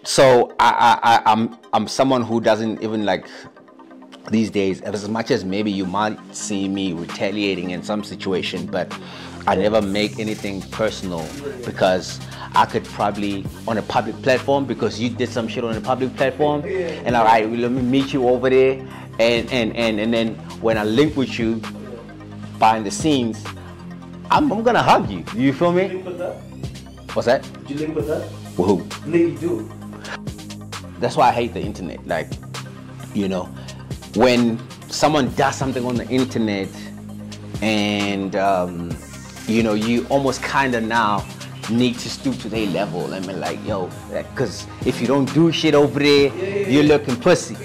So I'm someone who doesn't even like these days, as much as maybe you might see me retaliating in some situation, but I never make anything personal because I could probably on a public platform because you did some shit on a public platform and all right, let me meet you over there and then when I link with you behind the scenes, I'm gonna hug you. You feel me? Did you link with that? What's that? Did you link with that? With who? Lady do. That's why I hate the internet. Like, you know, when someone does something on the internet and you know, you almost kind of now need to stoop to their level. I mean, like, yo, because if you don't do shit over there, you're looking pussy.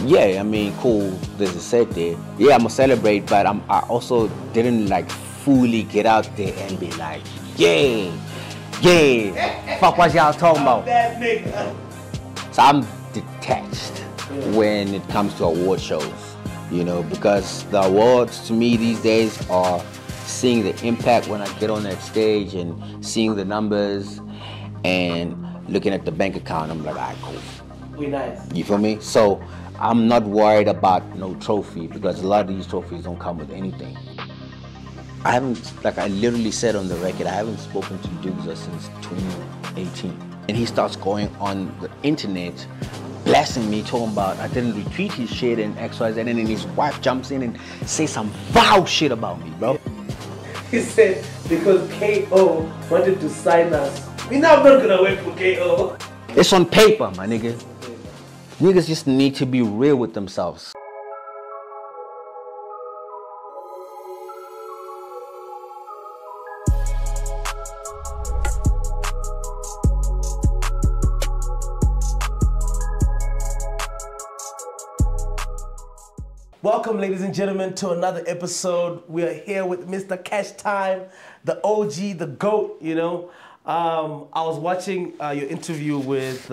Yeah, I mean, cool, there's a Sete. Yeah, I'm gonna celebrate, but I also didn't like fully get out there and be like, yeah, fuck what y'all talking about. So I'm detached when it comes to award shows, you know, because the awards to me these days are seeing the impact when I get on that stage and seeing the numbers and looking at the bank account. I'm like, all right, cool. We nice. You feel me? So I'm not worried about no trophy because a lot of these trophies don't come with anything. I haven't, like I literally said on the record, I haven't spoken to Ntukza since 2018. And he starts going on the internet, blasting me, talking about I didn't retweet his shit and XYZ, and then his wife jumps in and says some foul shit about me, bro. He said because KO wanted to sign us. We're not gonna wait for KO. It's on paper, my nigga. Niggas just need to be real with themselves. Welcome, ladies and gentlemen, to another episode. We are here with Mr Cashtime, the OG, the GOAT, you know. I was watching your interview with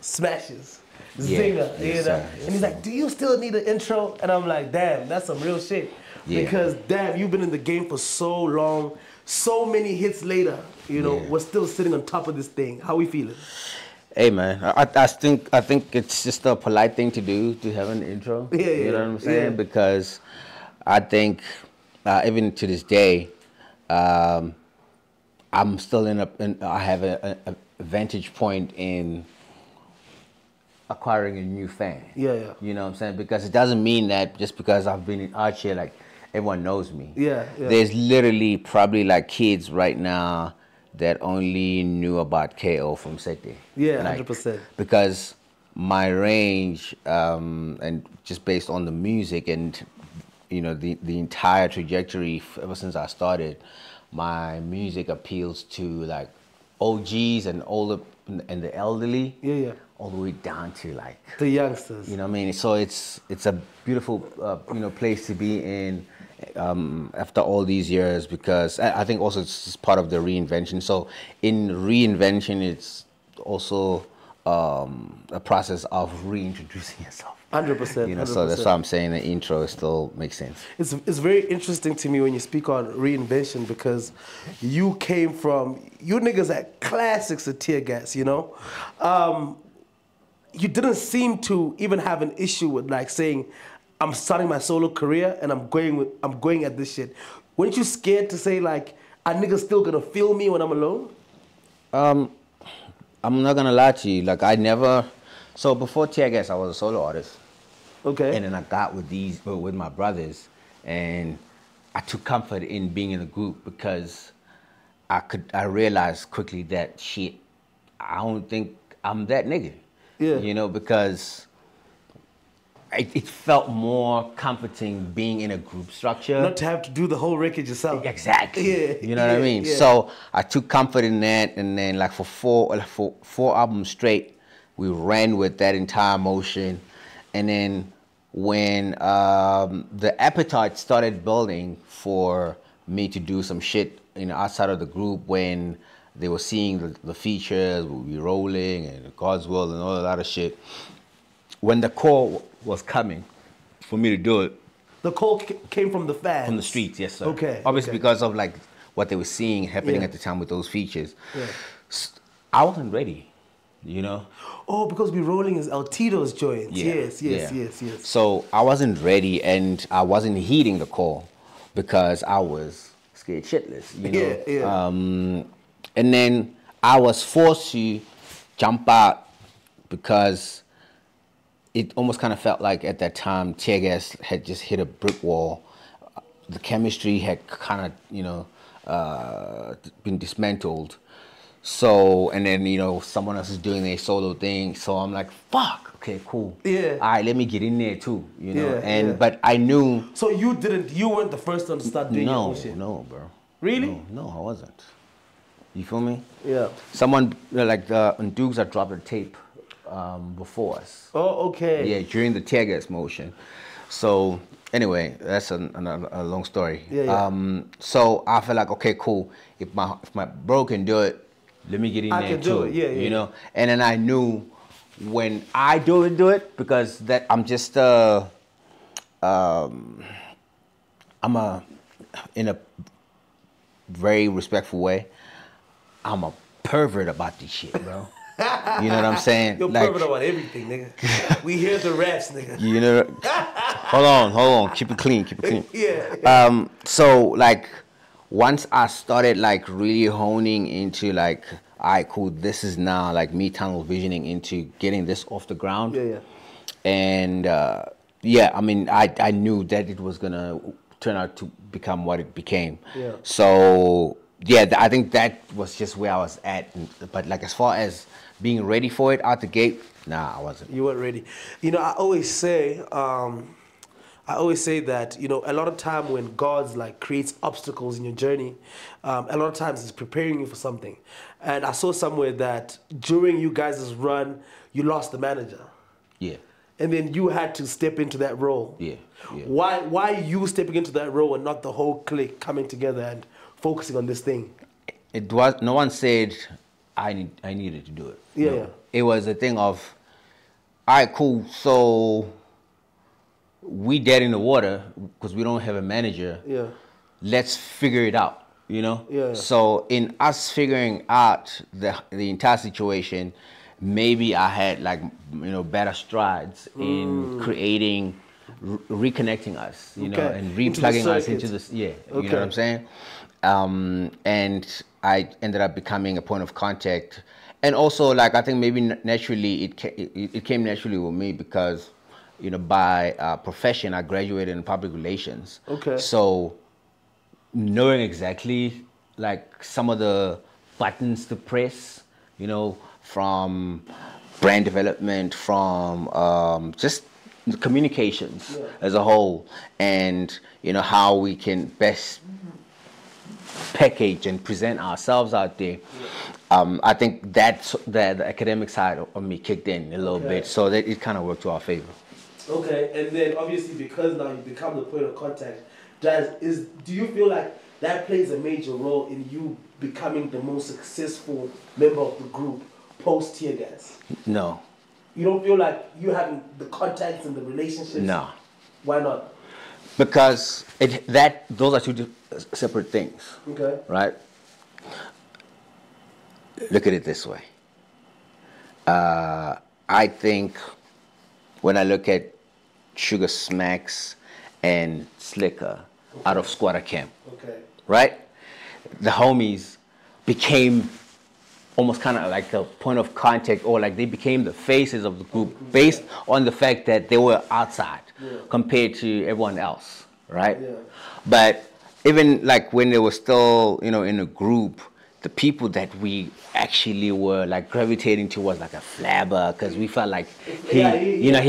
Smashes, Zinger, Yes, you know. sir. And he's like, do you still need an intro? And I'm like, damn, that's some real shit. Yeah. Because, damn, you've been in the game for so long, so many hits later, you know, we're still sitting on top of this thing. How we feeling? Hey man, I think it's just a polite thing to do to have an intro. You know what I'm saying? Because I think even to this day, I'm still I have a vantage point in acquiring a new fan. You know what I'm saying? Because it doesn't mean that just because I've been in art here, like everyone knows me. There's literally probably like kids right now that only knew about KO from Sete. Like, 100%. Because my range, and just based on the music and, you know, the entire trajectory ever since I started, my music appeals to like OGs and older and the elderly. All the way down to like the youngsters. You know what I mean? So it's a beautiful, you know, place to be in. After all these years, because I think also it's part of the reinvention. So in reinvention, it's also a process of reintroducing yourself. 100%. You know, so that's why I'm saying the intro still makes sense. It's very interesting to me when you speak on reinvention because you came from, you niggas had classics of tear gas, you know? You didn't seem to even have an issue with like saying, I'm starting my solo career and I'm going at this shit. Weren't you scared to say like, a nigga still gonna feel me when I'm alone? I'm not gonna lie to you. Like I never. So before Tear Gas, I was a solo artist. Okay. And then I got with my brothers, and I took comfort in being in a group because I realized quickly that shit, I don't think I'm that nigga. You know, because it felt more comforting being in a group structure. Not to have to do the whole record yourself. Exactly. You know what I mean? So I took comfort in that, and then like for four albums straight, we ran with that entire motion. And then when the appetite started building for me to do some shit, you know, outside of the group, when they were seeing the features, we'll be rolling and God's Will and all that other shit. When the call was coming for me to do it. The call came from the fans? From the streets, yes, sir. Okay. Obviously because of like what they were seeing happening at the time with those features. I wasn't ready, you know. Oh, because we're rolling is El Tito's joints. Yeah, Yes. So I wasn't ready, and I wasn't heeding the call because I was scared shitless, you know. Yeah. And then I was forced to jump out because it almost kind of felt like at that time tear gas had just hit a brick wall. The chemistry had kind of, you know, been dismantled. So, and then, you know, someone else is doing their solo thing. So I'm like, fuck, okay, cool. Yeah. All right, let me get in there too, you know. Yeah, and yeah. But I knew. So you weren't the first one to start doing your own shit? No, bro. Really? No, I wasn't. You feel me? Yeah. Someone, like the Ntukza dropped a tape before us. Oh, okay. Yeah, during the tear gas motion. So anyway, that's a long story. Yeah. So I felt like, okay, cool. If my bro can do it, let me get in there can too. do it. Yeah. You know, and then I knew when I do it because that I'm just I'm in a very respectful way. I'm a pervert about this shit, bro. You know what I'm saying? You're pervert about everything, nigga. We hear the raps, nigga. You know, hold on. Keep it clean. Yeah. So like, once I started like really honing into like, all right, cool, this is now like me tunnel visioning into getting this off the ground. Yeah. And yeah, I mean, I knew that it was gonna turn out to become what it became. Yeah. So yeah, I think that was just where I was at. But like, as far as being ready for it out the gate, nah, I wasn't. You weren't ready. You know, I always say that, you know, a lot of time when God's like creates obstacles in your journey, a lot of times it's preparing you for something. And I saw somewhere that during you guys' run, you lost the manager. Yeah. And then you had to step into that role. Yeah. Why you stepping into that role and not the whole clique coming together and focusing on this thing? It was, no one said I needed to do it. Yeah. No. It was a thing of, all right, cool, so we dead in the water because we don't have a manager. Yeah. Let's figure it out, you know? Yeah. So in us figuring out the entire situation, maybe I had like, you know, better strides in creating, reconnecting us, you know, and replugging us into this, you know what I'm saying? And I ended up becoming a point of contact. And also, like, I think maybe naturally, it came naturally with me because, you know, by profession, I graduated in public relations. Okay. So knowing exactly, like, some of the buttons to press, you know, from brand development, from just communications as a whole, and, you know, how we can best package and present ourselves out there. I think that's the academic side of me kicked in a little bit, so that it kind of worked to our favor. Okay, and then obviously because now you become the point of contact, do you feel like that plays a major role in you becoming the most successful member of the group post tear gas? No. You don't feel like you having the contacts and the relationships? No. Why not? Because those are two separate things. Okay. Right? Look at it this way. I think when I look at Sugar Smacks and Slicker out of Squatter Camp, right? The homies became almost kind of like a point of contact, or like they became the faces of the group based on the fact that they were outside compared to everyone else, right? Yeah. But even like when they were still, you know, in a group, the people that we actually were like gravitating towards, like a Flabber, because we felt like he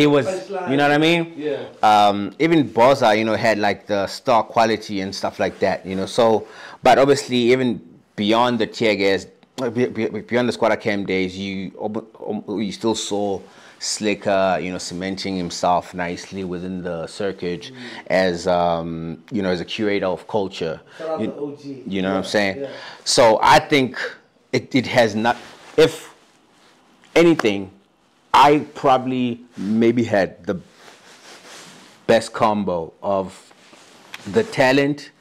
was, you know what I mean? Yeah. Even Boza, you know, had like the star quality and stuff like that, you know. So, but obviously, even beyond the tear gas, beyond the Squatter Camp days, you still saw Slicker, you know, cementing himself nicely within the circuit as, you know, as a curator of culture. Shout out to OG. You know what I'm saying? Yeah. So I think it has not, if anything, I probably maybe had the best combo of the talent,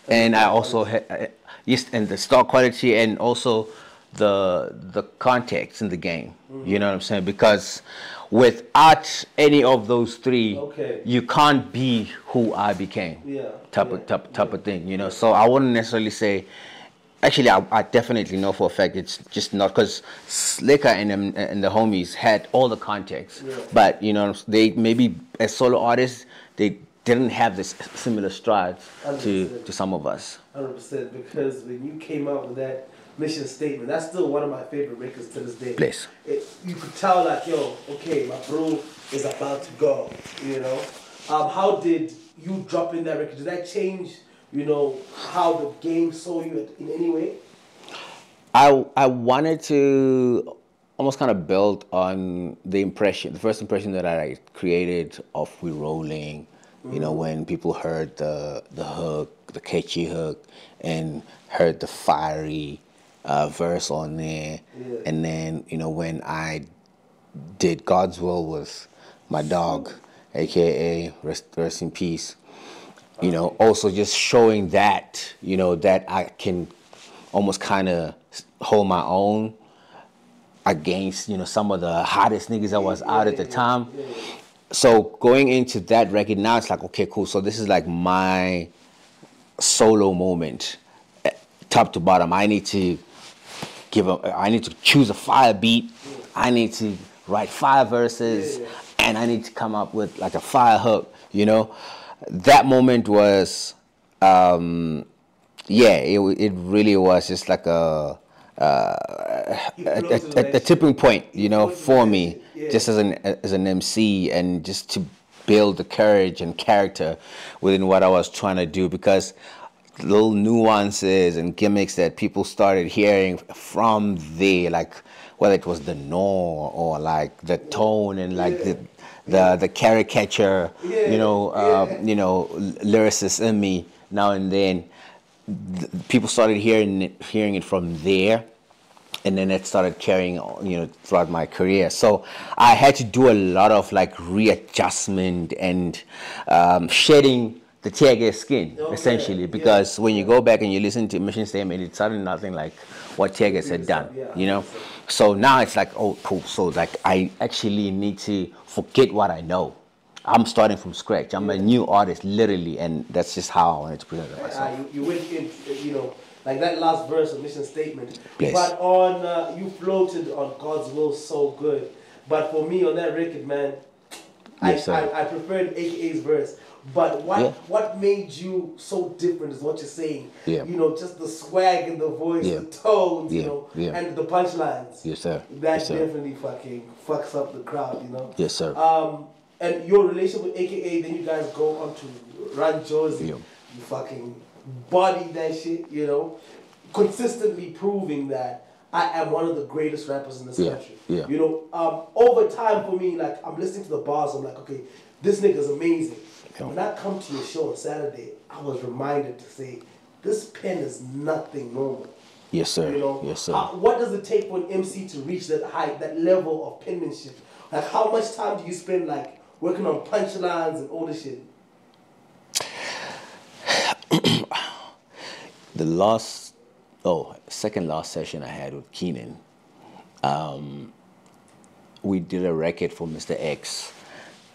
and I also had, yes, and the star quality, and also the context in the game. You know what I'm saying? Because without any of those three, you can't be who I became. Type of thing. You know. So I wouldn't necessarily say. Actually, I definitely know for a fact it's just not because Slicker and the homies had all the context, but you know they maybe as solo artists they didn't have this similar strides to some of us. 100%, because when you came out with that mission statement, that's still one of my favorite records to this day. Bless. You could tell like, yo, okay, my bro is about to go, you know. How did you drop in that record? Did that change, you know, how the game saw you in any way? I wanted to almost kind of build on the first impression that I created of We Rolling. You know, when people heard the hook, the catchy hook, and heard the fiery verse on there. And then, you know, when I did God's Will with my dog, a.k.a. rest in peace, you know, also just showing that, you know, that I can almost kind of hold my own against, you know, some of the hottest niggas that was out at the time. So going into that record, now it's like, okay, cool. So this is like my solo moment, top to bottom. I need to choose a fire beat. I need to write 5 verses, and I need to come up with like a fire hook. You know, that moment was, it really was just like a tipping point, you know, for me, just as an MC, and just to build the courage and character within what I was trying to do, because little nuances and gimmicks that people started hearing from there, like whether it was the gnaw or like the tone and like the caricature, you know, lyricists in me now and then. People started hearing it from there, and then it started carrying on, you know, throughout my career. So I had to do a lot of like readjustment and shedding the tear gas skin, essentially, because when you go back and you listen to Mission Statement, it sounded nothing like what tear gas had done, you know. So now it's like, oh, cool. So like I actually need to forget what I know. I'm starting from scratch. I'm a new artist, literally, and that's just how I wanted to present it myself. You went in, you know, like that last verse of Mission Statement. Yes. But on, you floated on God's Will so good. But for me, on that record, man, I preferred AKA's verse. But what made you so different is what you're saying. You know, just the swag in the voice, the tones, you know, and the punchlines. Yes, sir. That definitely fucking fucks up the crowd, you know. Yes, sir. And your relationship with AKA, then you guys go on to Run Josie. You fucking body that shit, you know. Consistently proving that I am one of the greatest rappers in this country. You know, over time for me, like, I'm listening to the bars, I'm like, okay, this nigga's amazing. When I come to your show on Saturday, I was reminded to say, this pen is nothing normal. Yes, sir. You know? Yes, sir. What does it take for an MC to reach that height, that level of penmanship? Like, how much time do you spend, like, working on punchlines and all this shit? Second last session I had with Keenan, we did a record for Mr. X.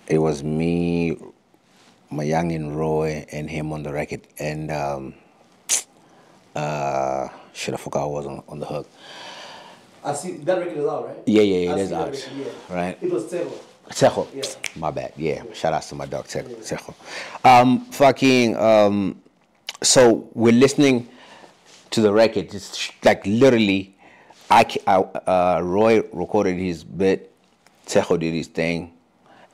It was me, my youngin' Roy, and him on the record, and I forgot who was on the hook. I see that record is out, right? Yeah, it is out. Right. It was Tejo. Tejo. My bad. Shout out to my dog Tejo. So we're listening to the record. It's like literally, Roy recorded his bit, Tejo did his thing,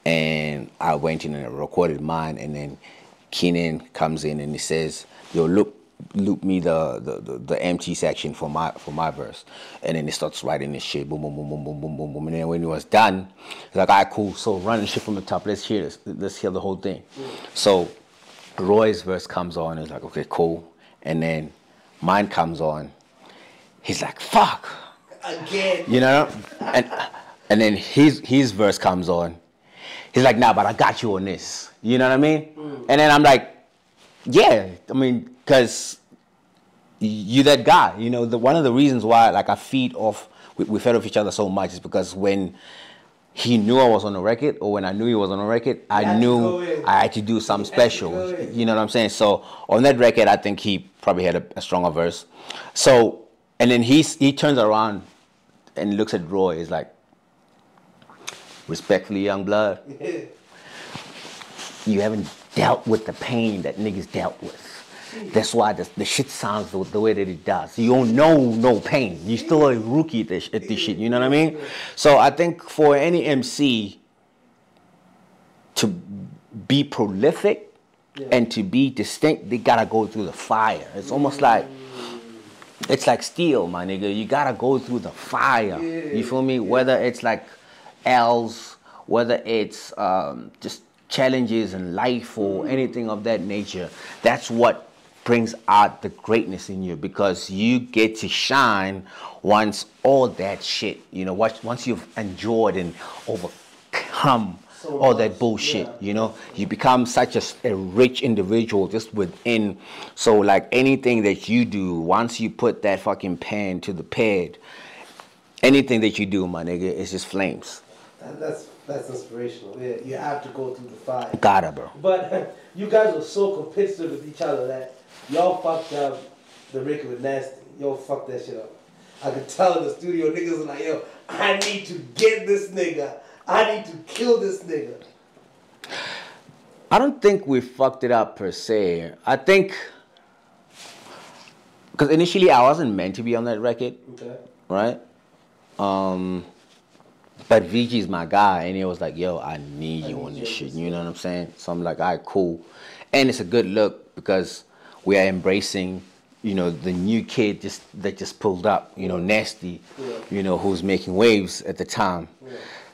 and I went in and recorded mine, and then Keenan comes in and he says, yo, loop me the empty section for my verse, and then he starts writing this shit, boom, boom, boom, boom, boom, boom, boom, boom, and then when it was done, he's like, all right, cool, so run the shit from the top, let's hear the whole thing. So Roy's verse comes on, he's like, okay, cool, and then mine comes on, he's like, fuck, again, you know, and then his verse comes on, he's like, nah, but I got you on this, you know what I mean? And then I'm like, yeah, I mean, because you that guy. You know, one of the reasons why like we fed off each other so much is because when he knew I was on a record, or when I knew he was on a record, I knew I had to do something special. You know what I'm saying? So on that record, I think he probably had a stronger verse. So, and then he turns around and looks at Roy. He's like, respectfully, young blood, you haven't dealt with the pain that niggas dealt with. That's why the shit sounds the way that it does. You don't know no pain. You're still a rookie at this shit. You know what I mean? So I think for any MC to be prolific and to be distinct, they gotta go through the fire. It's almost like, it's like steel, my nigga. You gotta go through the fire. You feel me? Whether it's like L's, whether it's just challenges in life or anything of that nature, that's what brings out the greatness in you, because you get to shine once all that shit, you know, once you've enjoyed and overcome all that bullshit, you know, you become such a rich individual just within. So like anything that you do, once you put that fucking pen to the pad, anything that you do, my nigga, is just flames. That's inspirational. Yeah, you have to go through the fire. Gotta, bro. But you guys were so competitive with each other that y'all fucked up the record with Nasty. Y'all fucked that shit up. I could tell in the studio, niggas was like, yo, I need to get this nigga. I need to kill this nigga. I don't think we fucked it up per se. I think, because initially I wasn't meant to be on that record. Okay. Right? But VG's my guy, and he was like, yo, I need you on this shit. You know what I'm saying? So I'm like, all right, cool. And it's a good look because we are embracing, you know, the new kid that just pulled up, you know, Nasty, you know, who's making waves at the time.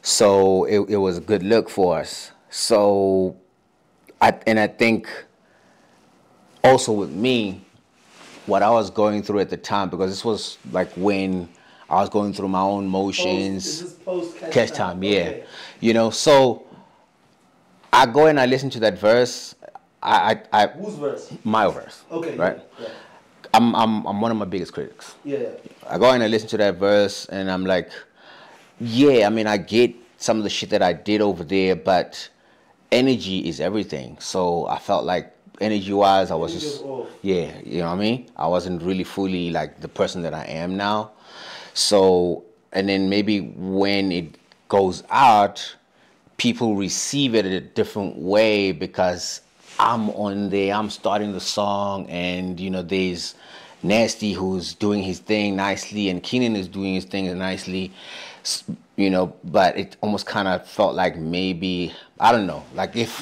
So it was a good look for us. So, I think also with me, what I was going through at the time, because this was like when I was going through my own motions. Post Cash time, yeah. Okay. You know, so I go and I listen to that verse. Whose verse? My verse. Okay. Right. Yeah. I'm one of my biggest critics. Yeah. I go and I listen to that verse, and I'm like, yeah. I mean, I get some of the shit that I did over there, but energy is everything. So I felt like energy-wise, I was just yeah. You know what I mean? I wasn't really fully like the person that I am now. So, and then maybe when it goes out, people receive it a different way because I'm on there, I'm starting the song, and you know, there's Nasty who's doing his thing nicely, and Keenan is doing his thing nicely, you know, but it almost kind of felt like maybe, I don't know, like if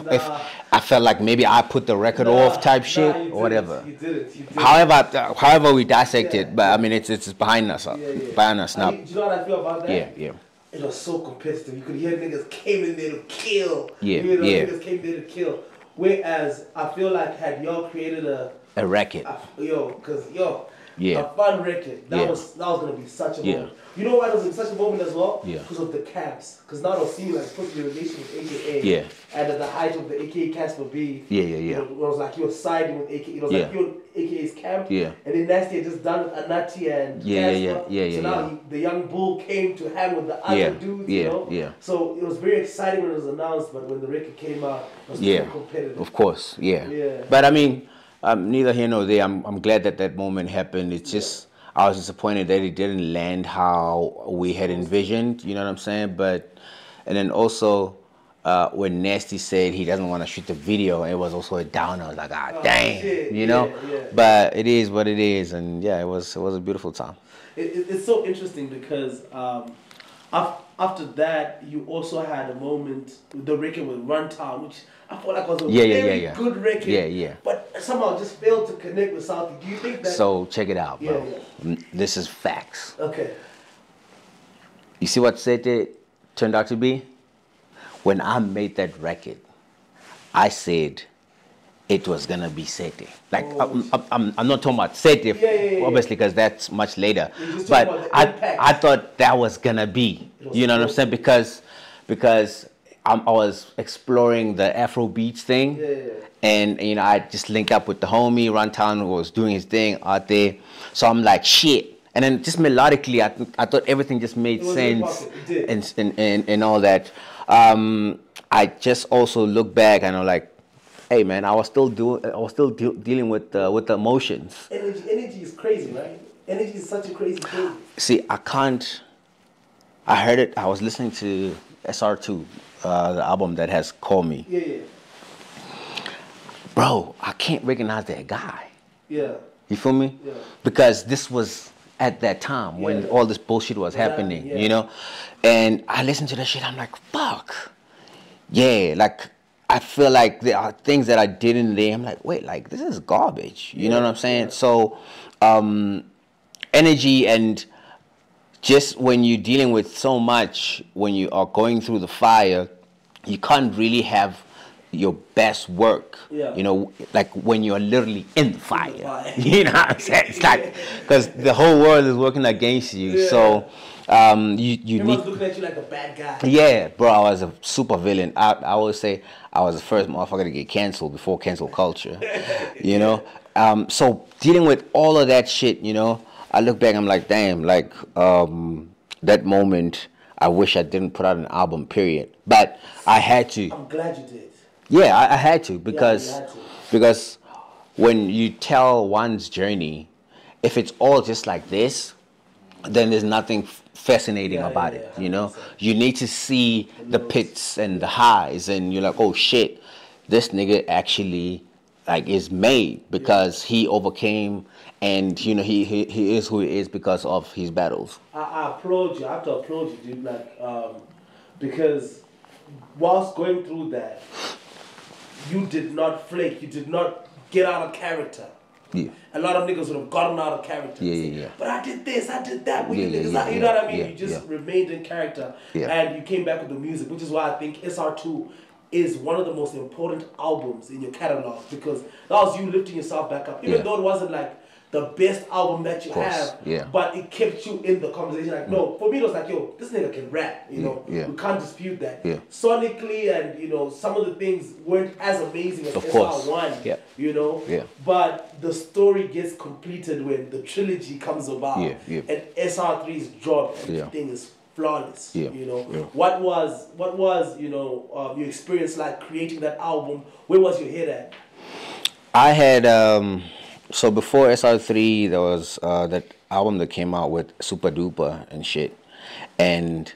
I felt like maybe I put the record off type shit or whatever. You did it. However we dissect it, but I mean, it's behind us, behind us now. Do you know what I feel about that? Yeah. It was so competitive. You could hear niggas came in there to kill. Yeah, niggas came there to kill. Whereas I feel like had y'all created a record, a fun record, that was gonna be such a moment. You know why it was such a moment as well? Yeah. Because of the camps. Because now it'll seem like put your relation with AKA. Yeah. And at the height of the AKA Casper B. Yeah. It was like you were siding with AKA. It was like you were AKA's camp. Yeah. And then Nasty had just done with Anati and Casper. So now the young bull came to hang with the other dudes. You know? So it was very exciting when it was announced, but when the record came out, it was very competitive. Of course, yeah. But I mean, neither here nor there. I'm glad that moment happened. It's just I was disappointed that it didn't land how we had envisioned. You know what I'm saying? But and then also when Nasty said he doesn't want to shoot the video, it was also a downer. I was like, damn, shit. You know. But it is what it is, and it was a beautiful time. It's so interesting because after that you also had a moment with the record with Runtown, which I felt like was a very good record. Yeah. But somehow just failed to connect with Southie. Do you think that? So check it out, bro. This is facts. Okay. You see what Sete turned out to be? When I made that record, I said it was gonna be Sete. Like I'm not talking about Sete, obviously, because that's much later. But I thought that was gonna be. You know what I'm saying? Because I was exploring the Afro beats thing, And you know, I just linked up with the homie. Runtown was doing his thing out there, so I'm like, shit. And then just melodically, I thought everything just made sense and all that. I just also look back and I'm like, hey man, I was still dealing with the emotions. Energy is crazy, right? Energy is such a crazy thing. See, I heard it. I was listening to SR2, the album that has Call Me. Yeah. Bro, I can't recognize that guy. Yeah. You feel me? Yeah. Because this was at that time when all this bullshit was happening, you know? And I listened to that shit, I'm like, fuck. Yeah, like, I feel like there are things that I did in there. I'm like, wait, like, this is garbage. You know what I'm saying? So, energy and just when you're dealing with so much, when you are going through the fire, you can't really have your best work, you know, like when you're literally in the fire. You know what I'm saying? It's like, because the whole world is working against you. So you everyone's looking at you like a bad guy. Yeah, bro, I was a super villain. I always say I was the first motherfucker to get canceled before cancel culture. You know? So dealing with all of that shit, you know, I look back, I'm like, damn, like that moment, I wish I didn't put out an album, period. But I had to. I'm glad you did. Yeah, I had to because when you tell one's journey, if it's all just like this, then there's nothing fascinating about it. You know, you need to see the pits and the highs, and you're like, oh shit, this nigga actually like is made because he overcame, and you know he is who he is because of his battles. I applaud you. I have to applaud you, dude. Like because whilst going through that, you did not flake. You did not get out of character. Yeah. A lot of niggas would have gotten out of character. Yeah. But I did this, I did that with you niggas. You know what I mean? You just remained in character. And you came back with the music, which is why I think SR2 is one of the most important albums in your catalog, because that was you lifting yourself back up. Even though it wasn't like the best album that you have, but it kept you in the conversation. Like, no, for me it was like, yo, this nigga can rap, you know. We can't dispute that. Sonically, and you know, some of the things weren't as amazing as SR1, you know. But the story gets completed when the trilogy comes about, and SR3's job, everything is flawless. You know, what was you know your experience like creating that album? Where was your head at? I had so before SR3, there was that album that came out with Super Duper and shit, and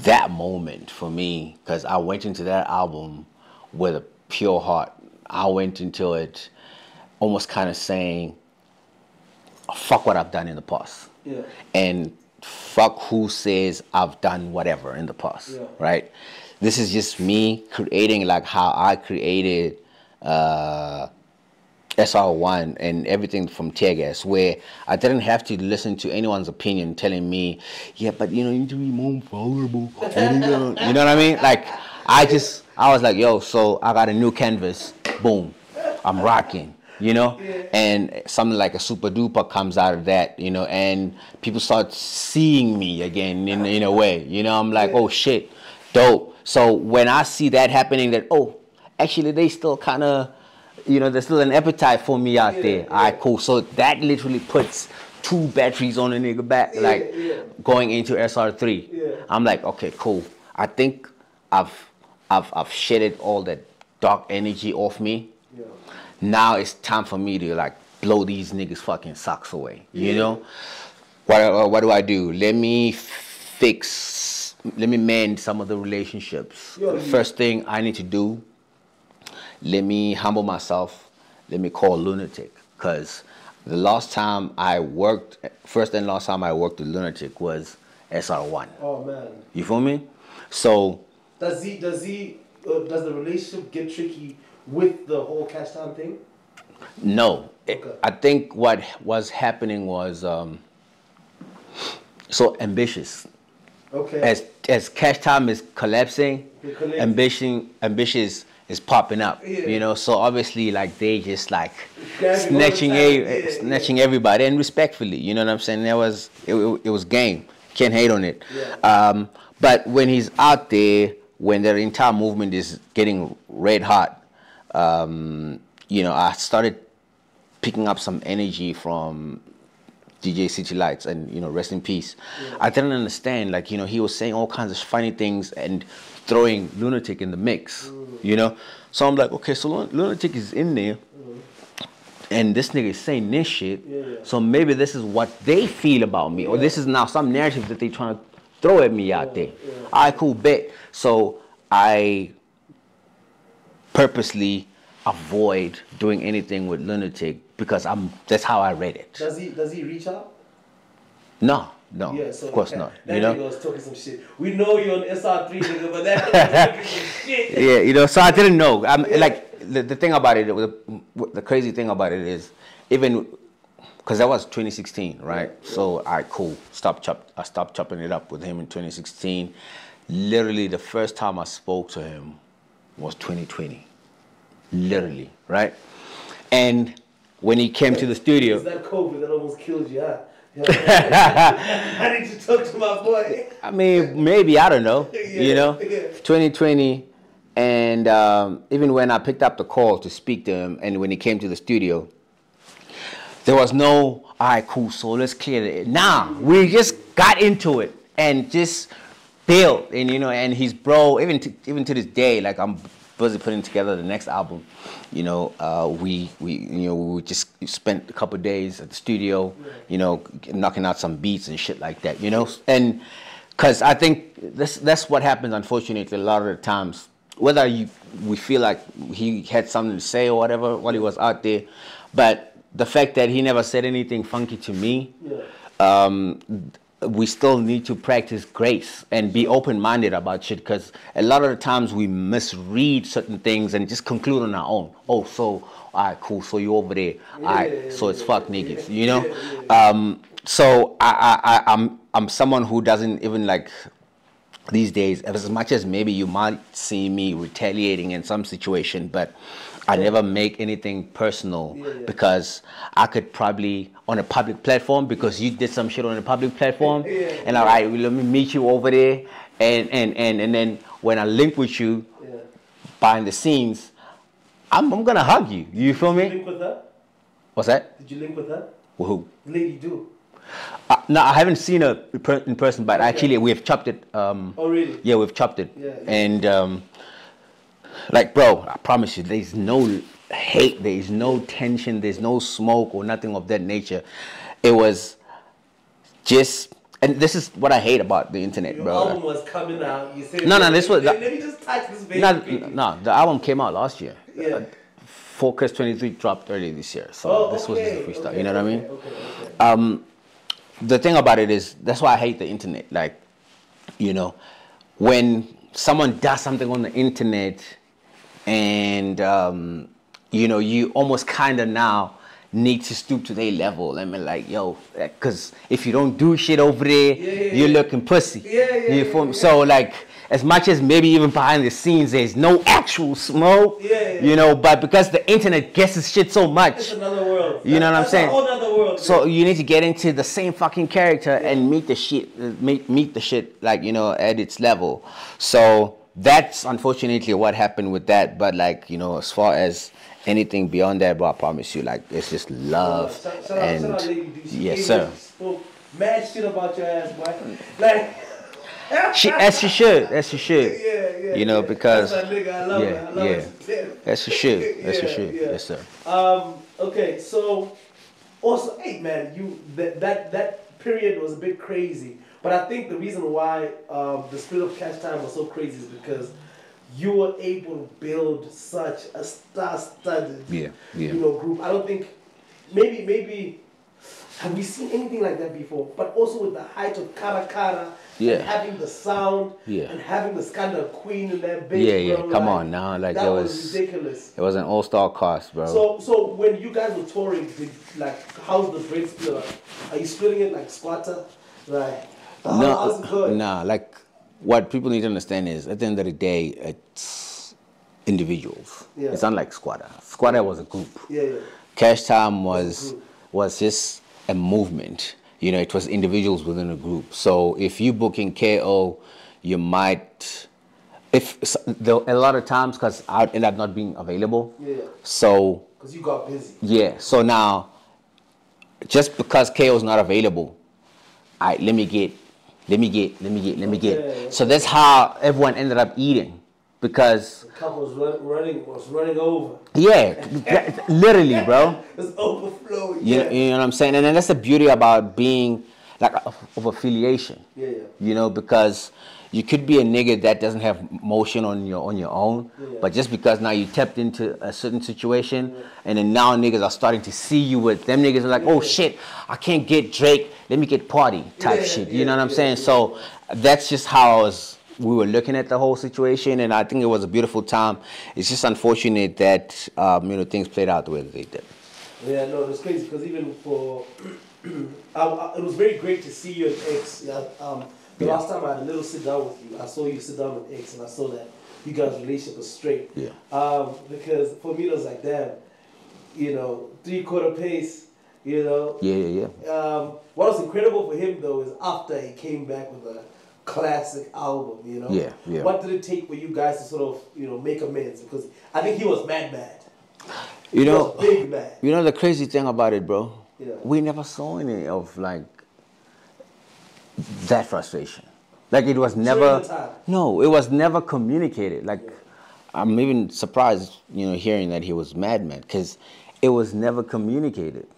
that moment for me, because I went into that album with a pure heart. I went into it almost kind of saying, fuck what I've done in the past, and fuck who says I've done whatever in the past, right? This is just me creating like how I created SR1 and everything from Tear Gas, where I didn't have to listen to anyone's opinion telling me, yeah, but you know, you need to be more vulnerable. You know what I mean? Like, I was like, yo, so I got a new canvas, boom, I'm rocking, you know? And something like a Super Duper comes out of that, you know, and people start seeing me again in a way, you know? I'm like, oh shit, dope. So when I see that happening, that, oh, actually they still kind of, you know, there's still an appetite for me out there. All right, cool. So that literally puts 2 batteries on a nigga back, like going into SR3. I'm like, okay, cool. I think I've shedded all that dark energy off me. Now it's time for me to like blow these niggas fucking socks away. You know? What do? Let me mend some of the relationships. The first thing I need to do, let me humble myself. Let me call Lunatic, because the last and last time I worked with Lunatic was SR1. Oh man. You feel me? So does the relationship get tricky with the whole Cashtime thing? No. I think what was happening was so ambitious. Okay. As Cashtime is collapsing, ambitious is popping up, you know. So obviously, like, they just like snatching everybody, and respectfully, you know what I'm saying. It was game. Can't hate on it. But when he's out there, when their entire movement is getting red hot, you know, I started picking up some energy from DJ City Lights, and you know, rest in peace. I didn't understand, like, you know, he was saying all kinds of funny things and throwing Lunatic in the mix, you know. So I'm like, okay, so Lunatic is in there, and this nigga is saying this shit. So maybe this is what they feel about me, or this is now some narrative that they trying to throw at me out there. All right, cool, bet. So I purposely avoid doing anything with Lunatic because that's how I read it. Does he reach out? No, Yeah, so of course not. That you know, nigga was talking some shit. We know you on SR3, nigga, but that nigga was talking some shit. Yeah, you know, so I didn't know. Like the thing about it, the crazy thing about it is, even because that was 2016, right? So I cool. I stopped chopping it up with him in 2016. Literally, the first time I spoke to him was 2020. Literally, right? And when he came to the studio, it's that COVID that almost killed you, huh? I need to talk to my boy. I mean, maybe, I don't know. You know, 2020, and even when I picked up the call to speak to him, and when he came to the studio, there was no, all right, cool, so let's clear it. Nah, we just got into it and just built, and you know, and he's bro, even to this day, like I'm busy putting together the next album. You know, we just spent a couple of days at the studio, you know, knocking out some beats and shit like that, you know, and because I think that's what happens, unfortunately, a lot of the times, whether we feel like he had something to say or whatever while he was out there, but the fact that he never said anything funky to me, we still need to practice grace and be open-minded about shit, because a lot of the times we misread certain things and just conclude on our own. Oh, so, all right, cool, so you over there. All right, so it's fuck niggas, you know? So I'm someone who doesn't even, like, these days, as much as maybe you might see me retaliating in some situation, but I never make anything personal, because I could probably, on a public platform, because you did some shit on a public platform, and all right, let me meet you over there, and then when I link with you behind the scenes, I'm gonna hug you. You feel me? Did you link with her? What's that? Did you link with her? With who? Lady Do. No, I haven't seen her in person, but actually we've chopped it. Oh, really? Yeah, we've chopped it. And like, bro, I promise you, there's no hate, there's no tension, there's no smoke or nothing of that nature. It was just, and this is what I hate about the internet, Your bro. album was coming out. You said, No, this was. Let me just touch this baby. No, the album came out last year. Yeah. Focus 23 dropped early this year, so this was just a freestyle. You know what I mean? Okay. The thing about it is, that's why I hate the internet. Like, you know, when someone does something on the internet, and you know, you almost kind of now need to stoop to their level. I mean, like, yo, because if you don't do shit over there, you're looking pussy. You feel me? So, like, as much as maybe even behind the scenes there's no actual smoke, you know, but because the internet guesses shit so much, it's another world. You know what I'm saying? A whole other world. So you need to get into the same fucking character and meet the shit, like, you know, at its level. So that's unfortunately what happened with that. But, like, you know, as far as anything beyond that, bro, I promise you, like, it's just love. Shout out, Lady D. Yes, sir. Spoke mad shit about your ass, boy. Like, as she should. You know, because that's my nigga. I love it. As she should. Yes, sir. Okay, so also, hey man, that period was a bit crazy. But I think the reason why the Spirit of Cashtime was so crazy is because you were able to build such a star-studded, you know, group. I don't think, maybe, have we seen anything like that before? But also with the height of Karakara, and having the sound, and having the Skanda Queen in that bass, bro, come like, on now, like, that was ridiculous. It was an all-star cast, bro. So when you guys were touring, how's the break split? Are you splitting it like squatter? Like, how's it going? Nah, like, what people need to understand is, at the end of the day, it's individuals. It's unlike Squatter. Squatter was a group. Cashtime was just a movement. You know, it was individuals within a group. So if you book in KO, you might a lot of times, because I'd end up not being available. Yeah. So. Because you got busy. Yeah. So now, just because KO's not available, all right, let me get. Okay. So that's how everyone ended up eating, because the cup was running over. Yeah, literally, bro. It's overflowing. You know what I'm saying? And then that's the beauty about being like of affiliation. Yeah. You know, because you could be a nigga that doesn't have motion on your own, but just because now you tapped into a certain situation, and then now niggas are starting to see you with them niggas are like, oh shit, I can't get Drake, let me get Party type shit. You know what I'm saying? So that's just how we were looking at the whole situation, and I think it was a beautiful time. It's just unfortunate that things played out the way that they did. Yeah, no, it was crazy because even for it was very great to see you and X. The last time I had a little sit down with you, I saw you sit down with X, and I saw that you guys' relationship was straight. Yeah. Because for me, it was like, damn, 3/4 pace, Yeah. What was incredible for him though is after he came back with a classic album, Yeah. What did it take for you guys to sort of, make amends? Because I think he was mad. He was big mad. The crazy thing about it, bro. Yeah. We never saw any of like that frustration. Like it was never. No, it was never communicated. Like I'm even surprised, hearing that he was mad, because it was never communicated.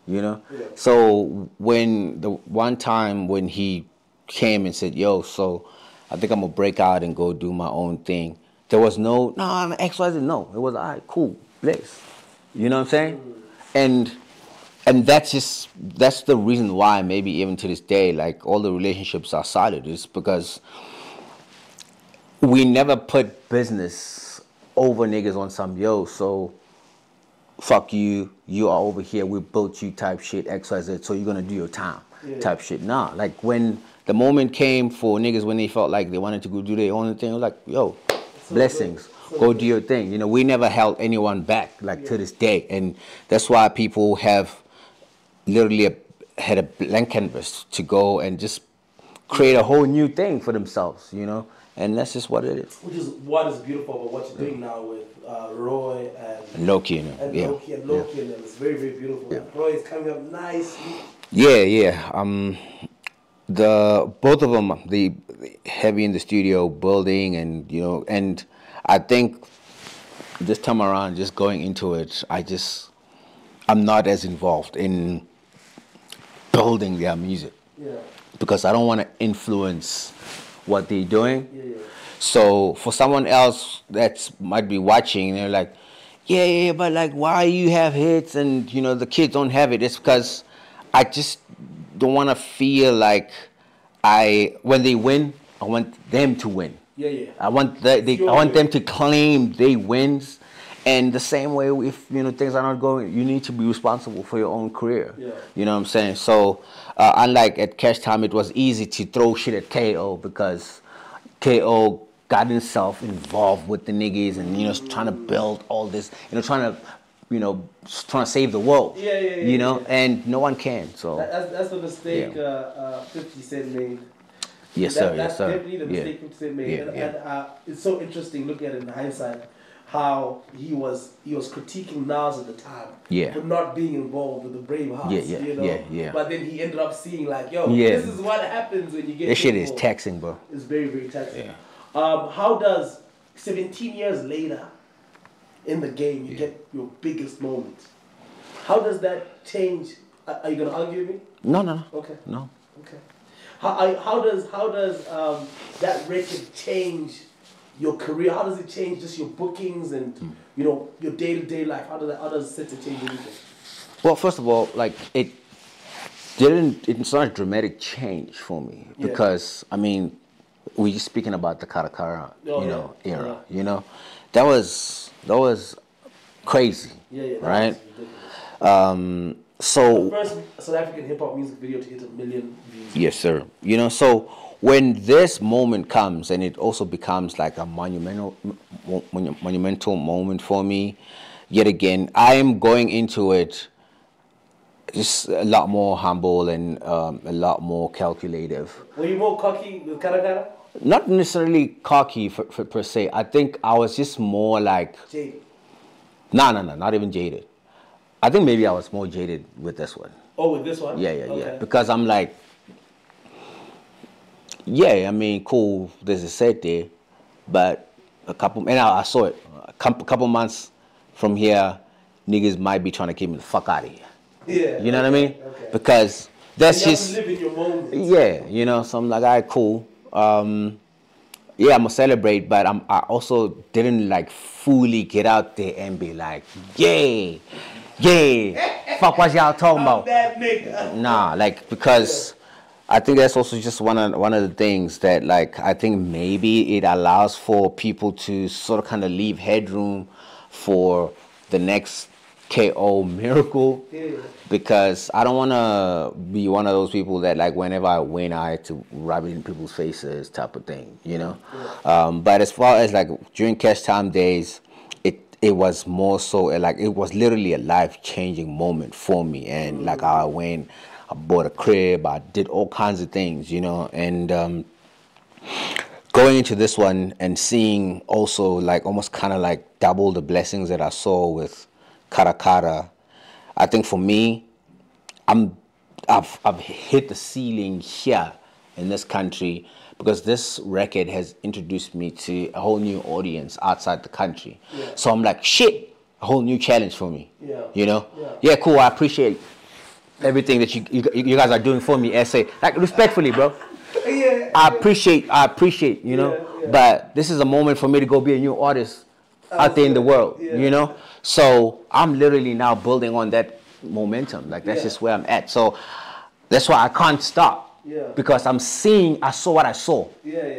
Yeah. So when the one time when he came and said, yo, so I think I'm gonna break out and go do my own thing, there was no I'm XYZ. No, it was all right, cool, bless. You know what I'm saying? And that's the reason why maybe even to this day, like all the relationships are solid, is because we never put business over niggas on some so fuck you, you are over here, we built you type shit, XYZ, so you're gonna do your time type shit. Nah, like when the moment came for niggas when they felt like they wanted to go do their own thing, like, yo, blessings. Go do your thing. We never held anyone back, to this day. And that's why people have literally had a blank canvas to go and just create a whole new thing for themselves, And that's just what it is. Which is what is beautiful about what you're doing now with Roy and Loki. And Loki, and it's very, very beautiful. Yeah. Roy is coming up nicely. Yeah. Both of them, they heavy in the studio building, and and I think this time around, just going into it, I'm not as involved in building their music, because I don't want to influence what they're doing. So for someone else that might be watching, they're like, yeah, but like, why you have hits and the kids don't have it? It's because I just don't want to feel like when they win, I want them to win. I want them to claim they wins. And the same way, if things are not going, you need to be responsible for your own career. You know what I'm saying? So unlike at Cashtime, it was easy to throw shit at KO because KO got himself involved with the niggas and trying to build all this, trying to save the world. And no one can. So that's the mistake 50 Cent made. Yes, sir. That's definitely the mistake 50 Cent made. And it's so interesting looking at it in hindsight, how he was critiquing Nas at the time for not being involved with the Brave Hearts. But then he ended up seeing like, this is what happens when you get this shit is taxing, bro. It's very, very taxing. How does 17 years later in the game you get your biggest moment? How does that change? Are you gonna argue with me? No. Okay. No. Okay. How does that record change your career? How does it change just your bookings and your day-to-day life? How does Sete change anything? Well, first of all, like it's not a dramatic change for me because we're just speaking about the Karakara era. That was crazy. Right? So the first South African hip hop music video to hit 1 million views. Yes, sir. So when this moment comes, and it also becomes like a monumental moment for me, yet again, I am going into it just a lot more humble and a lot more calculative. Were you more cocky with Karakara? Not necessarily cocky for per se. I think I was just more like... Jaded. No, not even jaded. I think maybe I was more jaded with this one. Oh, with this one? Yeah. Okay. Because I'm like, yeah, I mean, cool, there's a Sete, but and I saw it, a couple months from here, niggas might be trying to keep me the fuck out of here. Yeah. You know what I mean? Okay. Because that's you just... have to live in your moment. Yeah, you know, so I'm like, all right, cool. Yeah, I'm gonna celebrate, but I also didn't like fully get out there and be like, yay, fuck what y'all talking about. That nigga. Nah, like, because I think that's also just one of the things that, like, I think maybe it allows for people to sort of kind of leave headroom for the next KO miracle. Yeah. Because I don't want to be one of those people that, like, whenever I win, I had to rub it in people's faces type of thing, you know? Yeah. But as far as, like, during Cashtime days, it was more so, like, it was literally a life-changing moment for me. And, like, I went, I bought a crib, I did all kinds of things, you know? And going into this one and seeing also, like, almost kind of, like, double the blessings that I saw with Karakara, I think for me, I've hit the ceiling here in this country because this record has introduced me to a whole new audience outside the country. Yeah. So I'm like, shit, a whole new challenge for me. Yeah. You know? Yeah, cool. I appreciate everything that you guys are doing for me, SA. Like, respectfully, bro. Yeah. I appreciate, you know. Yeah. But this is a moment for me to go be a new artist out there in the world, you know. So I'm literally now building on that momentum. Like, that's just where I'm at. So that's why I can't stop. Yeah. Because I saw what I saw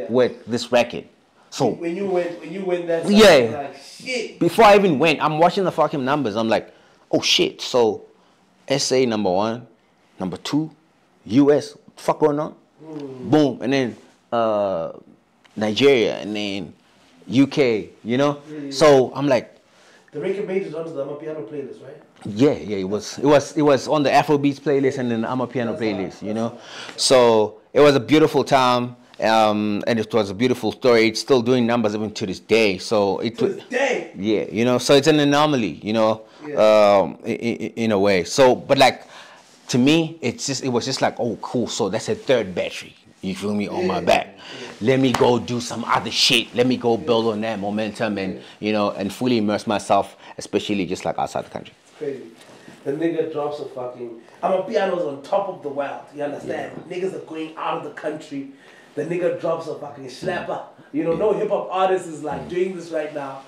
with this record. So when you went that side, like, shit. Before I even went, I'm watching the fucking numbers. I'm like, oh shit. So SA number 1, number 2, US, fuck going on? Boom. And then Nigeria, and then UK, you know? Yeah. So I'm like, the record made it onto the Amapiano playlist, right? Yeah, it was on the Afrobeats playlist and then the Amapiano playlist, you know. So it was a beautiful time, and it was a beautiful story. It's still doing numbers even to this day. So yeah, you know. So it's an anomaly, you know, in a way. So, but like, to me, it was just like, oh, cool. So that's a third battery. You feel me, on my back. Yeah. Let me go do some other shit. Let me go build on that momentum and, you know, and fully immerse myself, especially just like outside the country. Crazy. The nigga drops a fucking... Amapiano's on top of the world, you understand? Yeah. Niggas are going out of the country. The nigga drops a fucking slapper. You know, no hip-hop artist is like doing this right now.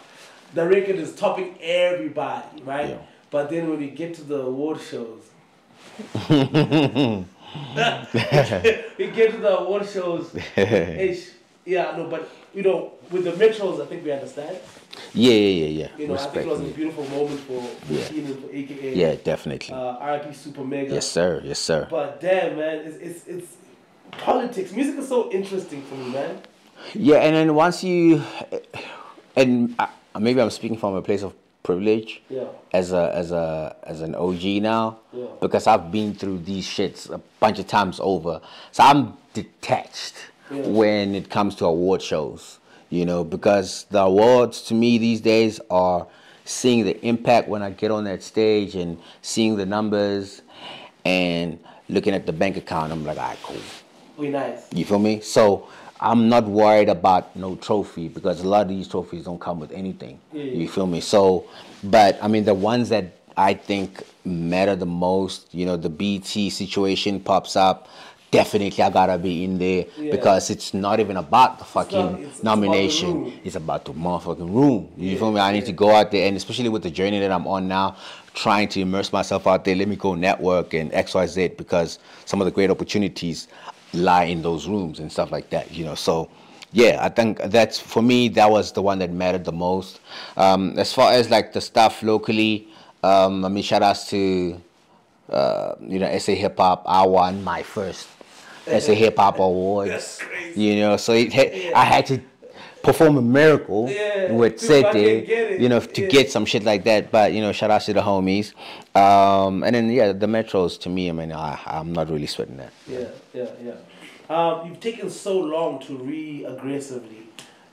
The record is topping everybody, right? Yeah. But then when you get to the award shows... we get to the award shows. Yeah, no, but you know, with the metros, I think we understand. Yeah. You know, I think it was a beautiful moment for Keenan, for AKA. Yeah, definitely. RIP Super Mega. Yes, sir. But damn, man, it's politics. Music is so interesting for me, man. Yeah, and then once you, and maybe I'm speaking from a place of privilege, as an OG now, because I've been through these shits a bunch of times over. So I'm detached when it comes to award shows, you know, because the awards to me these days are seeing the impact when I get on that stage and seeing the numbers and looking at the bank account. I'm like, all right, cool. We nice. You feel me? So I'm not worried about no trophy because a lot of these trophies don't come with anything. Yeah. You feel me? So, but I mean, the ones that I think matter the most, you know, the BT situation pops up. Definitely, I gotta be in there because it's not even about the fucking nomination. It's about the motherfucking room. You feel me? I need to go out there, and especially with the journey that I'm on now, trying to immerse myself out there. Let me go network and XYZ because some of the great opportunities lie in those rooms and stuff like that, you know. So yeah, I think that's, for me, that was the one that mattered the most. As far as like the stuff locally, I mean, shout outs to you know, SA Hip Hop. I won my first SA Hip Hop Awards. You know, so I had to perform a miracle with to fucking Sete, get it. you know, to get some shit like that. But you know, shout out to the homies. And then yeah, the metros to me, I mean, I'm not really sweating that. Yeah. You've taken so long to aggressively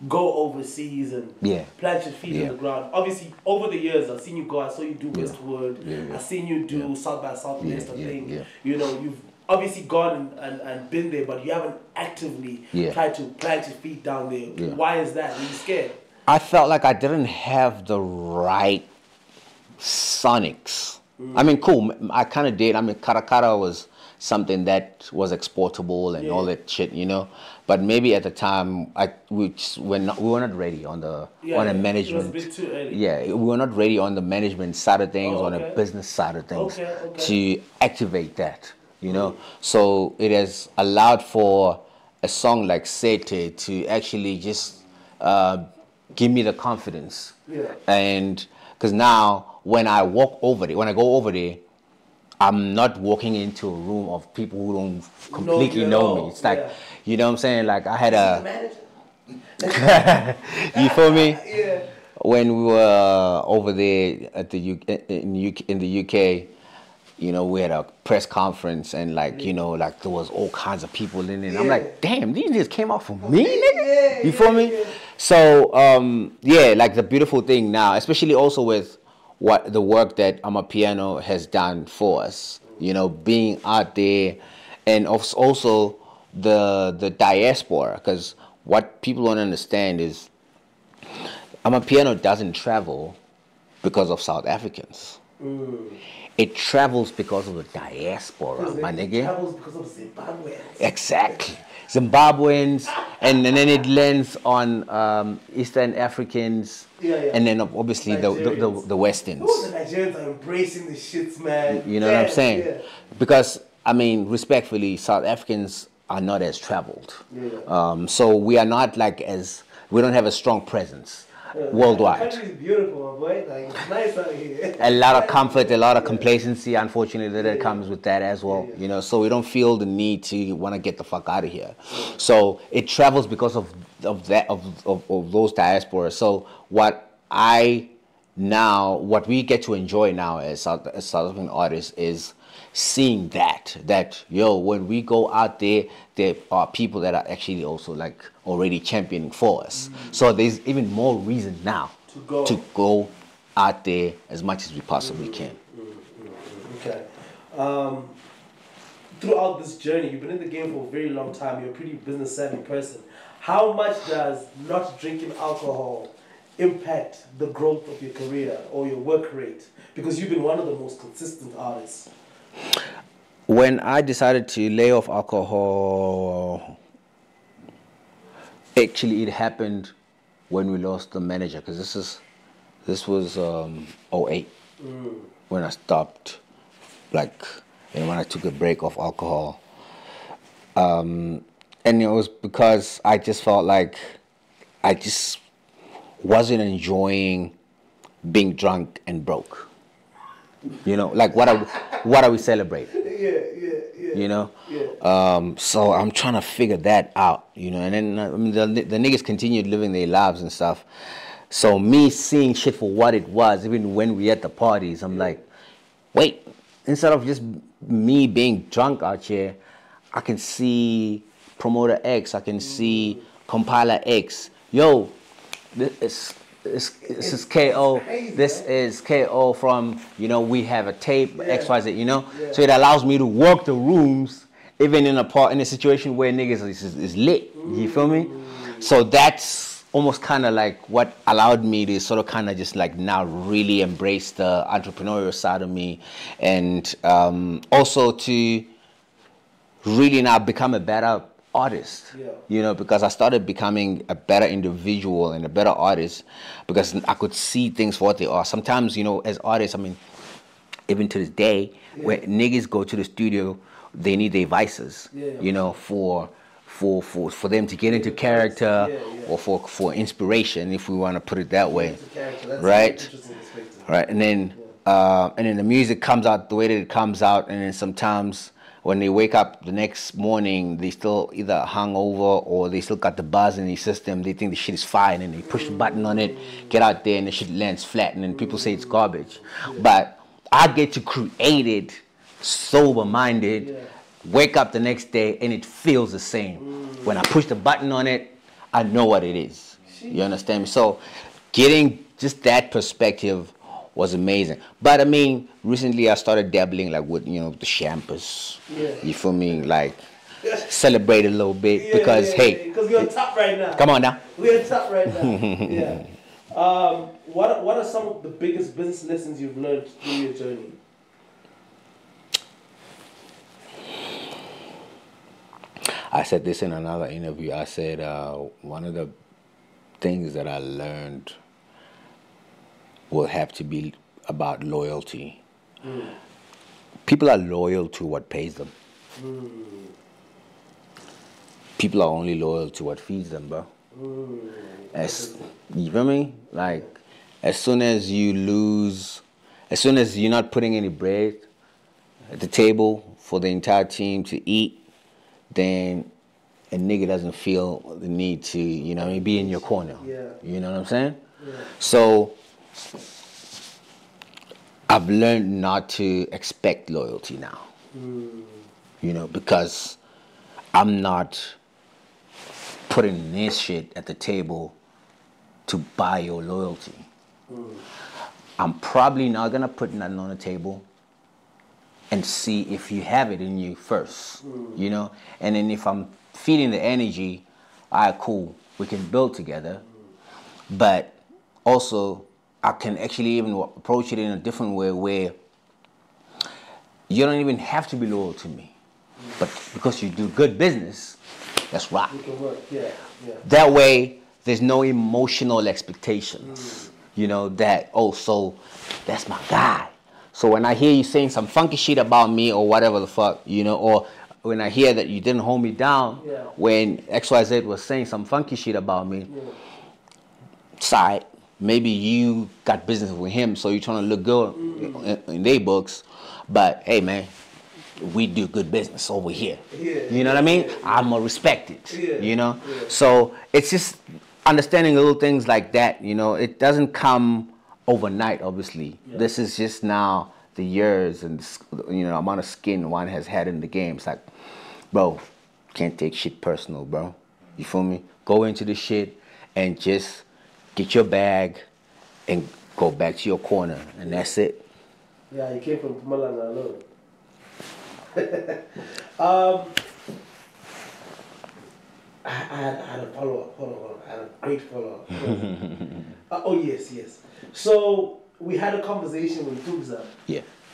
go overseas and plant your feet on the ground. Obviously, over the years, I've seen you go. I saw you do Westwood. I've seen you do South by Southwest. I think you know you've obviously gone and been there, but you haven't actively tried to plant your feet down there. Why is that? Are you scared? I felt like I didn't have the right sonics. I mean, cool. I kind of did. I mean, Karakara was something that was exportable and all that shit, you know. But maybe at the time, we were not ready on the management. It was a bit too early. Yeah, we were not ready on the management side of things, on the business side of things, to activate that, you know. So it has allowed for a song like Sete to actually just give me the confidence. And because now when I go over there, I'm not walking into a room of people who don't completely know me. It's like, you know what I'm saying? Like I had you feel me? Yeah. When we were over there at in the UK, you know, we had a press conference and like, you know, like there was all kinds of people in it. And I'm like, damn, these niggas came out for me, nigga. You feel me? So, like the beautiful thing now, especially also with what the work that Amapiano has done for us, you know, being out there, and also the diaspora, because what people don't understand is Amapiano doesn't travel because of South Africans. It travels because of the diaspora, my nigga. It travels because of Zimbabweans. Exactly. Zimbabweans, and then it lands on Eastern Africans, and then obviously the Westerns. Oh, the Nigerians are embracing the shits, man. You know what I'm saying? Because, I mean, respectfully, South Africans are not as traveled. So we are not like we don't have a strong presence worldwide. The country is beautiful, my boy. Like, it's nice out here. A lot of comfort, a lot of complacency, unfortunately, that comes with that as well. You know, so we don't feel the need to want to get the fuck out of here. So it travels because of those diasporas. So what we get to enjoy now as South African artists is seeing that when we go out there are people that are actually also like already championing for us. So there's even more reason now to go out there as much as we possibly can. Okay. Throughout this journey, you've been in the game for a very long time. You're a pretty business savvy person. How much does not drinking alcohol impact the growth of your career or your work rate? Because you've been one of the most consistent artists. When I decided to lay off alcohol, actually it happened when we lost the manager, because this was 08 when I stopped, and when I took a break off alcohol. And it was because I just felt like I just wasn't enjoying being drunk and broke. You know, like what are we celebrating? You know? So I'm trying to figure that out, you know, and then I mean, the niggas continued living their lives and stuff. So me seeing shit for what it was, even when we at the parties, I'm like, wait, instead of just me being drunk out here, I can see Promoter X, I can see Compiler X. Yo, this is KO. This is KO from, you know, we have a tape, XYZ, you know? So it allows me to work the rooms, even in a situation where niggas is lit. You feel me? So that's almost kind of like what allowed me to sort of kind of just like now really embrace the entrepreneurial side of me, and also to really now become a better artist, you know, because I started becoming a better individual and a better artist because I could see things for what they are. Sometimes, you know, as artists, I mean, even to this day, when niggas go to the studio, they need their vices, you know, for them to get into character or for inspiration, if we want to put it that way, right? Right, and then the music comes out the way that it comes out, and then sometimes when they wake up the next morning, they still either hungover or they still got the buzz in their system. They think the shit is fine, and they push the button on it, get out there, and the shit lands flat, and then people say it's garbage. But I get to create it sober-minded, wake up the next day, and it feels the same. When I push the button on it, I know what it is. You understand me? So getting just that perspective was amazing. But I mean, recently I started dabbling like with, you know, the champers. You feel me? Like celebrate a little bit because hey, because we're on top right now. Come on now. We're on top right now. What are some of the biggest business lessons you've learned through your journey? I said this in another interview. I said one of the things that I learned will have to be about loyalty. People are loyal to what pays them. People are only loyal to what feeds them, bro. You feel me? Like, as soon as you lose, as soon as you're not putting any bread at the table for the entire team to eat, then a nigga doesn't feel the need to, you know what I mean, be in your corner. You know what I'm saying? So I've learned not to expect loyalty now. You know, because I'm not putting this shit at the table to buy your loyalty. I'm probably not gonna put nothing on the table and see if you have it in you first, you know? And then if I'm feeling the energy, all right, cool, we can build together. But also, I can actually even approach it in a different way where you don't even have to be loyal to me. But because you do good business, that's right. You can work, That way, there's no emotional expectations. You know, that, oh, so that's my guy. So when I hear you saying some funky shit about me or whatever the fuck, you know, or when I hear that you didn't hold me down when XYZ was saying some funky shit about me, side, maybe you got business with him, so you're trying to look good in their books. But hey, man, we do good business over here. You know what I mean? I'm gonna respect it. You know? So it's just understanding little things like that, you know. It doesn't come overnight, obviously. This is just now the years and, you know, amount of skin one has had in the game. It's like, bro, can't take shit personal, bro. You feel me? Go into the shit and just get your bag and go back to your corner, and that's it. Yeah, you came from Pumalanga alone. I had a follow-up. Hold on. I had a great follow-up. Oh, yes. So, we had a conversation with Ntukza.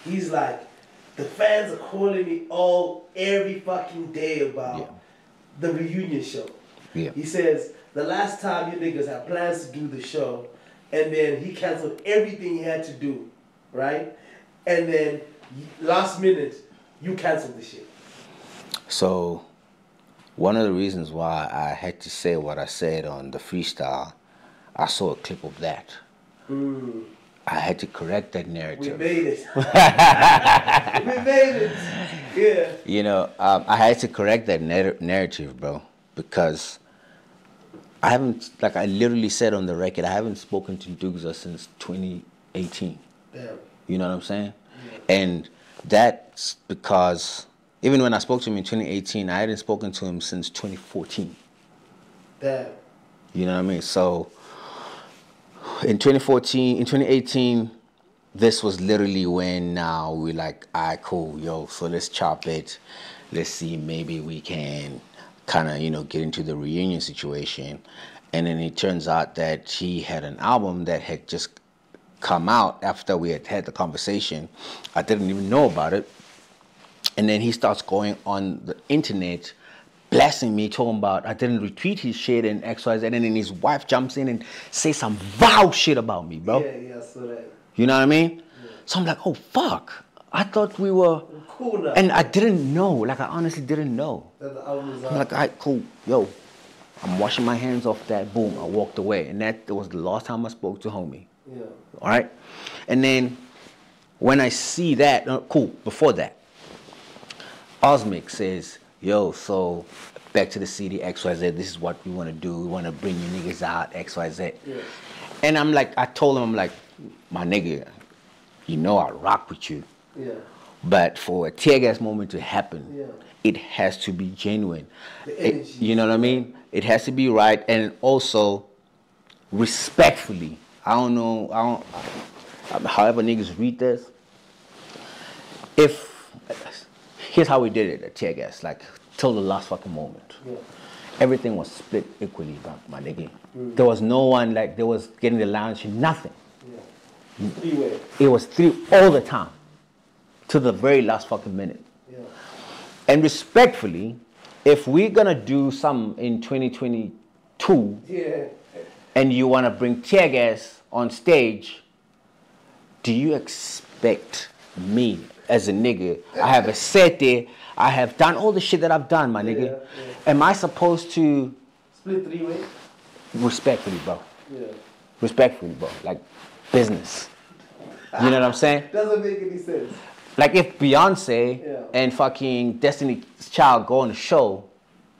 He's like, the fans are calling me every fucking day about the reunion show. He says, the last time you niggas had plans to do the show, and then he canceled everything he had to do, right? And then, last minute, you canceled the shit. So, one of the reasons why I had to say what I said on the freestyle, I saw a clip of that. I had to correct that narrative. We made it. We made it. Yeah. You know, I had to correct that narrative, bro, because I haven't, like I literally said on the record, I haven't spoken to Ntukza since 2018. Damn. You know what I'm saying? And that's because even when I spoke to him in 2018, I hadn't spoken to him since 2014. Damn. You know what I mean? So in 2018, this was literally when now we're like, all right, cool, yo, so let's chop it. Let's see, maybe we can kind of, you know, get into the reunion situation. And then it turns out that he had an album that had just come out after we had the conversation. I didn't even know about it. And then he starts going on the internet, blasting me, talking about I didn't retweet his shit and XYZ. And then his wife jumps in and says some vile shit about me, bro. Yeah, I saw that. You know what I mean? So I'm like, oh, fuck. I thought we were cool now. And I didn't know. Like, I honestly didn't know. That the album was out. I'm like, all right, cool. Yo, I'm washing my hands off that. Boom, I walked away. And that was the last time I spoke to homie. Yeah. All right? And then when I see that, cool, before that, Osmic says, yo, so back to the city, XYZ, this is what we want to do. We want to bring you niggas out, XYZ. Yeah. And I'm like, I told him, I'm like, my nigga, you know I rock with you. Yeah. But for a tear gas moment to happen, Yeah. it has to be genuine. The energy. You know what I mean? It has to be right, and also respectfully. I don't know, however niggas read this. Here's how we did it at tear gas, like till the last fucking moment. Yeah. Everything was split equally, my nigga. There was no one like there was getting the lounge, nothing. Yeah. Three-way. It was three all the time, to the very last fucking minute. Yeah. And respectfully, if we're gonna do something in 2022, Yeah. and you wanna bring tear gas on stage, do you expect me as a nigga? I have a Sete, I have done all the shit that I've done, my nigga. Yeah. Am I supposed to Split three-way? respectfully, bro? Yeah. Respectfully, bro. Like business. You know what I'm saying? Doesn't make any sense. Like if Beyonce Yeah. and fucking Destiny's Child go on a show,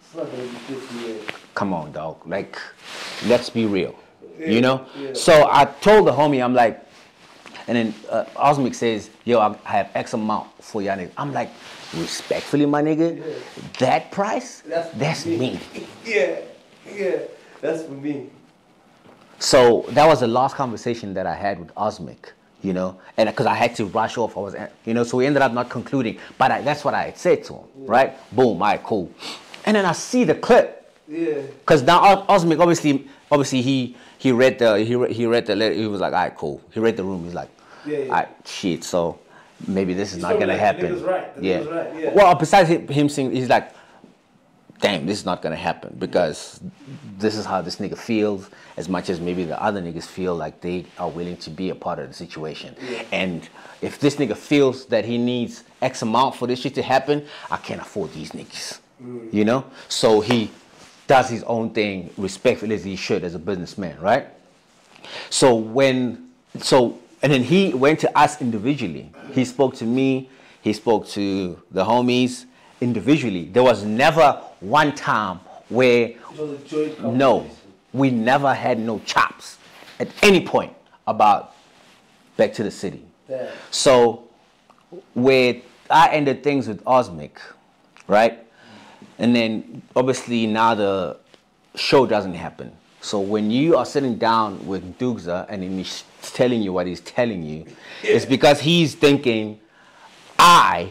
It's not gonna be 50 come on, dog. Like, let's be real. Yeah, You know? yeah. So I told the homie, I'm like, and then Osmic says, yo, I have X amount for y'all niggas. I'm like, respectfully, my nigga, Yeah. that price, that's me. Yeah. Yeah. That's for me. So that was the last conversation that I had with Osmic, you know, and because I had to rush off, so we ended up not concluding, but that's what I had said to him, right? Boom, all right, cool. And then I see the clip, Yeah. because now Osmic obviously he read the letter. He was like, all right, cool. He read the room. He's like, Yeah, yeah. all right, shit. So maybe this is He's not gonna like, happen. The nigga's right. The nigga's right. Yeah. Well, besides him saying, he's like, damn, this is not gonna happen because this is how this nigga feels. As much as maybe the other niggas feel like they are willing to be a part of the situation. Yeah. And if this nigga feels that he needs X amount for this shit to happen, I can't afford these niggas. You know? So he does his own thing respectfully as he should as a businessman, right? And then he went to us individually. He spoke to me, he spoke to the homies individually. There was never one time where It was a joint conversation. no, we never had no chops at any point about back to the city. Damn. So where I ended things with Osmic, right? And then obviously now the show doesn't happen. So when you are sitting down with Ntukza and then he's telling you what he's telling you, it's because he's thinking, I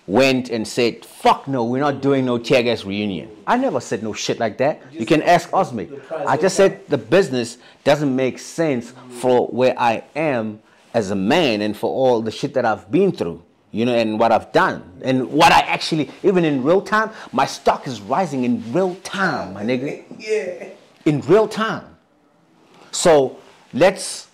went and said, fuck no, we're not doing no tear gas reunion. I never said no shit like that. You can ask Osmic. I just said the business doesn't make sense for where I am as a man and for all the shit that I've been through, you know, and what I've done. And what I actually, even in real time, my stock is rising in real time, my nigga. Yeah. In real time. So let's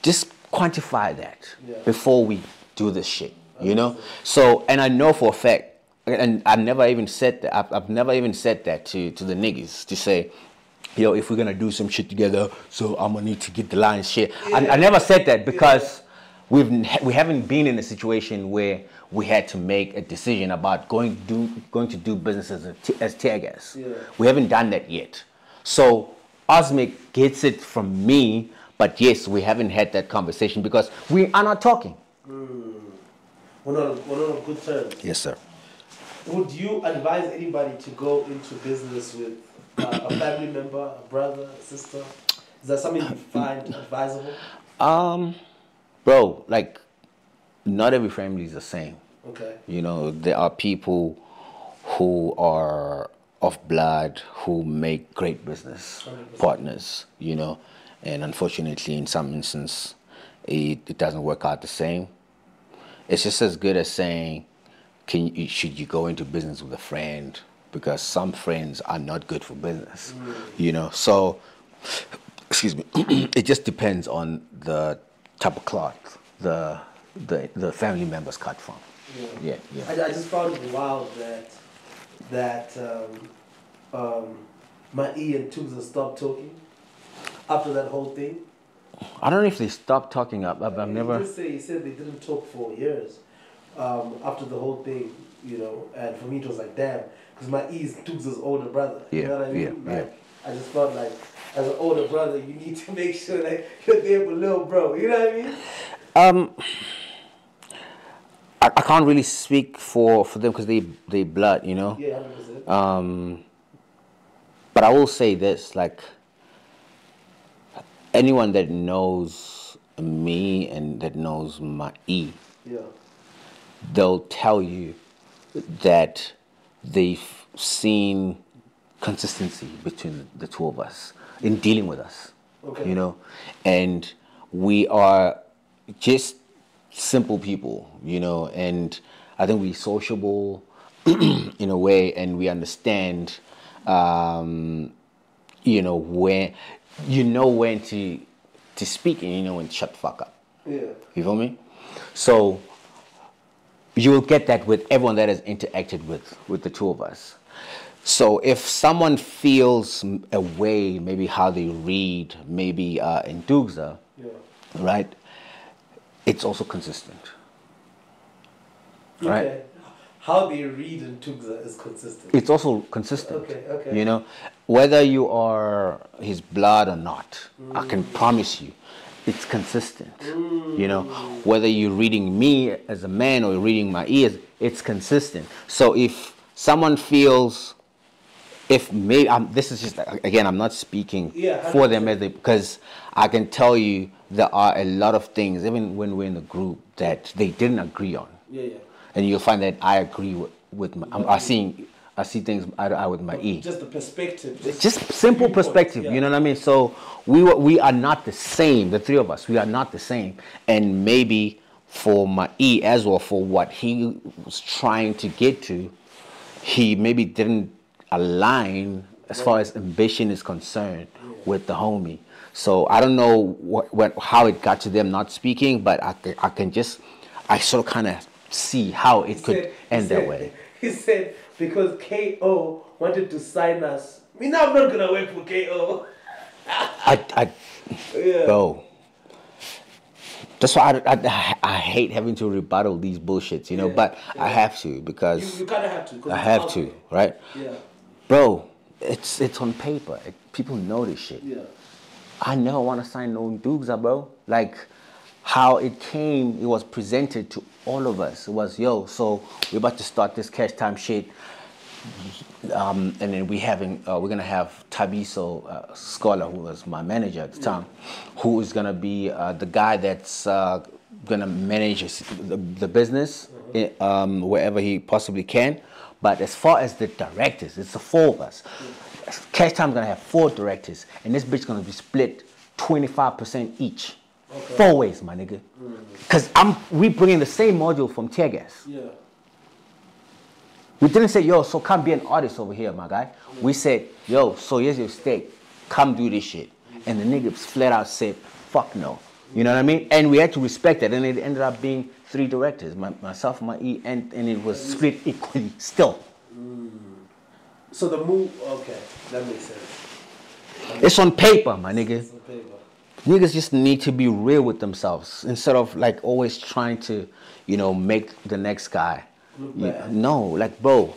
just quantify that before we do this shit, you know? So, and I know for a fact, and I've never even said that, I've never even said that to the niggas to say, yo, if we're gonna do some shit together, so I'm gonna need to get the lion's shit. I never said that because we haven't been in a situation where we had to make a decision about going to do business as tear gas. Yeah. We haven't done that yet. So Osmic gets it from me, but yes, we haven't had that conversation because we are not talking. We're not on good terms. Yes, sir. Would you advise anybody to go into business with a family member, a brother, a sister? Is that something you find advisable? Bro, like, not every family is the same. Okay. You know, there are people who are of blood who make great business 100%. partners, you know, and unfortunately in some instances it doesn't work out the same. It's just as good as saying, should you go into business with a friend? Because some friends are not good for business, you know. So, excuse me, it just depends on the type of cloth the family members cut from. Yeah. I just found it wild that my E and Ntukza stopped talking after that whole thing. I don't know if they stopped talking. I've never. He said they didn't talk for years, after the whole thing, you know, and for me it was like, damn, because my E is Ntukza's older brother. You know what I mean? Like, I just felt like, as an older brother, you need to make sure that you're there for little bro. You know what I mean? I can't really speak for them because they blood, you know. Yeah, 100%. But I will say this, like, anyone that knows me and that knows my E, Yeah. they'll tell you that they've seen consistency between the two of us in dealing with us. Okay. You know, and we are just simple people, you know, and I think we're sociable in a way, and we understand, you know, when to speak, and you know when to shut the fuck up. Yeah. You feel me? So you will get that with everyone that has interacted with the two of us. So if someone feels a way, maybe how they read, maybe in Ntukza, Yeah. right? It's also consistent, right? Okay. How they read in Ntukza is consistent. It's also consistent. Okay. You know, whether you are his blood or not, I can promise you, it's consistent. You know, whether you're reading me as a man or you're reading my ears, it's consistent. So if someone feels, if maybe this is just again, I'm not speaking for them as because I can tell you there are a lot of things, even when we're in the group, that they didn't agree on. Yeah. And you'll find that I agree with my, I see things eye to eye with my E. Just the perspective. Just simple perspective, you know what I mean? So we are not the same, the three of us. We are not the same. And maybe for my E as well, for what he was trying to get to, he maybe didn't align as far as ambition is concerned with the homie. So I don't know how it got to them not speaking, but I sort of kind of see how it could end that way. He said because KO wanted to sign us. Me now I'm not gonna work for KO. Bro. That's why I hate having to rebuttal these bullshits, you know. But I have to because you kind of have to. I have to, right? Yeah. Bro, it's on paper. People know this shit. Yeah. I never want to sign no Ntukza, bro. Like how it came, it was presented to all of us. It was, yo, so we're about to start this Cashtime shit. And then we're gonna have Tabiso Scholar, who was my manager at the time, who is gonna be the guy that's gonna manage the business wherever he possibly can. But as far as the directors, it's the four of us. Cashtime's gonna have 4 directors, and this bitch gonna be split 25% each. Okay. 4 ways, my nigga. Cause we bringing the same module from Tear Gas. Yeah. We didn't say, yo, so come be an artist over here, my guy. We said, yo, so here's your stake. Come do this shit. And the niggas flat out said, fuck no. You know what I mean? And we had to respect that. And it ended up being 3 directors, myself, my E, and it was split equally still. So the move, okay, that makes sense. It's on paper, my nigga. It's on paper. Niggas just need to be real with themselves instead of like always trying to, you know, make the next guy. No, like bro,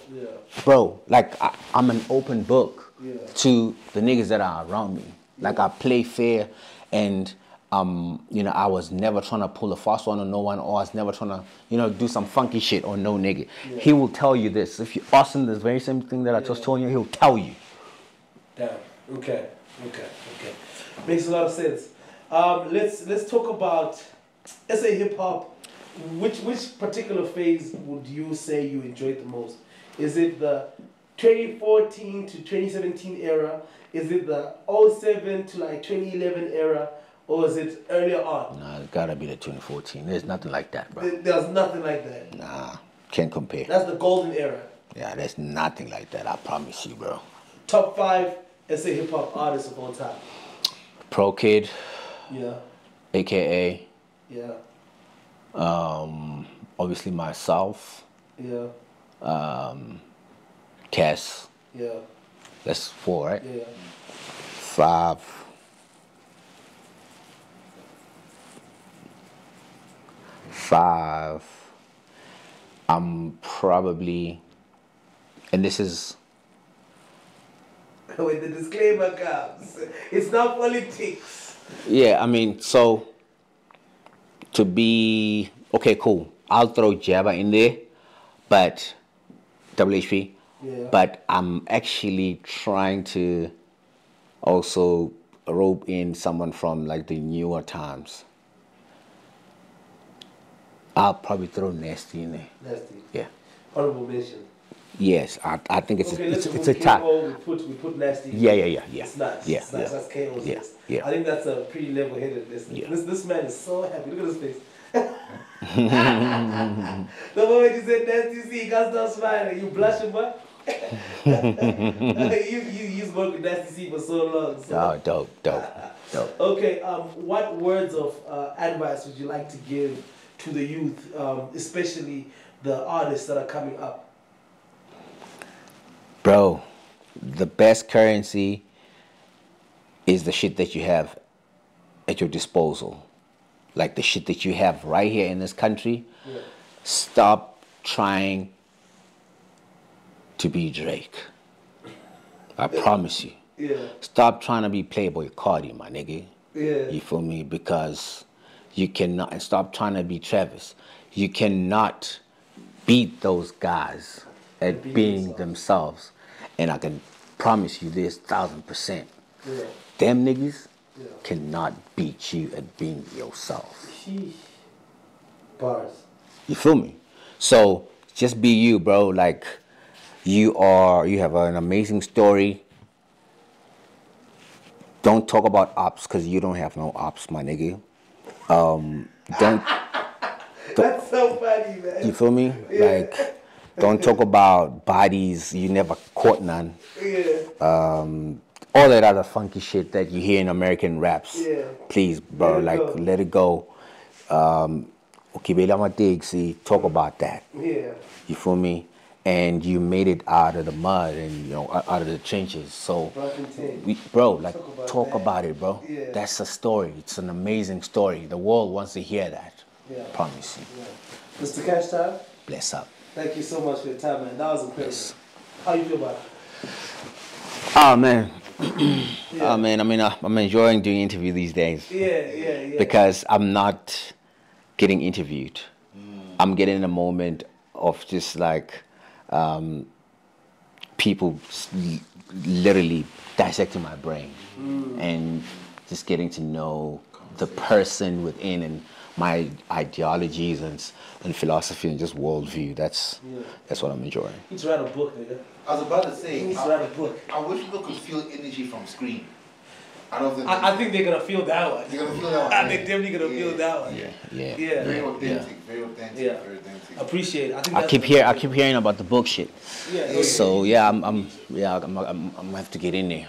like I'm an open book to the niggas that are around me. Like I play fair, and you know, I was never trying to pull a fast one on no one, or I was never trying to, you know, do some funky shit on no nigga. He will tell you this. If you ask him the very same thing that I just told you, he'll tell you. Damn. Okay. Makes a lot of sense. Let's talk about, let's say hip hop. Which particular phase would you say you enjoyed the most? Is it the 2014 to 2017 era? Is it the 07 to like 2011 era? Or is it earlier on? Nah, it's gotta be the 2014. There's nothing like that, bro. There's nothing like that. Nah, can't compare. That's the golden era. Yeah, there's nothing like that, I promise you, bro. Top 5, let's say hip hop artists of all time. Pro Kid. Yeah. AKA. Yeah. Obviously myself. Yeah. Cass. Yeah. That's 4, right? Yeah. 5. 5. I'm probably, and this is, when the disclaimer comes, it's not politics. yeah, I mean, so to be, okay, cool. I'll throw Jabba in there, but WHP, Yeah. but I'm actually trying to also rope in someone from like the newer times. I'll probably throw Nasty in there. Nasty. Yeah. Honorable mention. Yes, I think it's Okay, it's a tie. KO, we put Nasty. Yeah. It's nice. Yeah, It's nice. yeah. That's KO's Yeah, list. yeah. I think that's a pretty level-headed list. Yeah. This man is so happy. Look at his face. The moment you said Nasty C, he got start smiling. You blushing, what? You've worked with Nasty C for so long. So. Oh, dope. Okay, what words of advice would you like to give to the youth, especially the artists that are coming up? Bro, the best currency is the shit that you have at your disposal. Like the shit that you have right here in this country. Yeah. Stop trying to be Drake. I promise you. Yeah. Stop trying to be Playboy Cardi, my nigga. Yeah. You feel me? Because you cannot, and stop trying to be Travis. You cannot beat those guys at being themselves. And I can promise you this 1000%. Yeah. Them niggas cannot beat you at being yourself. Sheesh. Bars. You feel me? So just be you, bro. Like you have an amazing story. Don't talk about ops because you don't have no ops, my nigga. That's so funny, man. You feel me? Yeah. Like don't talk about bodies. You never caught none. Yeah. All that other funky shit that you hear in American raps. Yeah. Please, bro, let it go. See, talk about that. Yeah. You feel me? And you made it out of the mud and out of the trenches. So, talk about it, bro. Yeah. That's a story. It's an amazing story. The world wants to hear that. Yeah. I promise you. Yeah. Mr. Cashtime, Bless up. thank you so much for your time, man. That was incredible. Yes. How you feel about it? Oh man. Oh man, I mean, I'm enjoying doing interviews these days. Yeah. Because I'm not getting interviewed. I'm getting a moment of just like people literally dissecting my brain and just getting to know the person within and my ideologies and philosophy and just worldview. That's what I'm enjoying. You need to write a book, nigga. I was about to say, You need to write a book. I wish people could feel energy from screen. I don't think. I think they're gonna feel that one. They're gonna feel that one. They're definitely gonna feel that one. Yeah. Very authentic. Very authentic. Yeah. Very authentic. Appreciate it. I think I keep hearing about the book shit. Yeah. So I'm gonna have to get in there.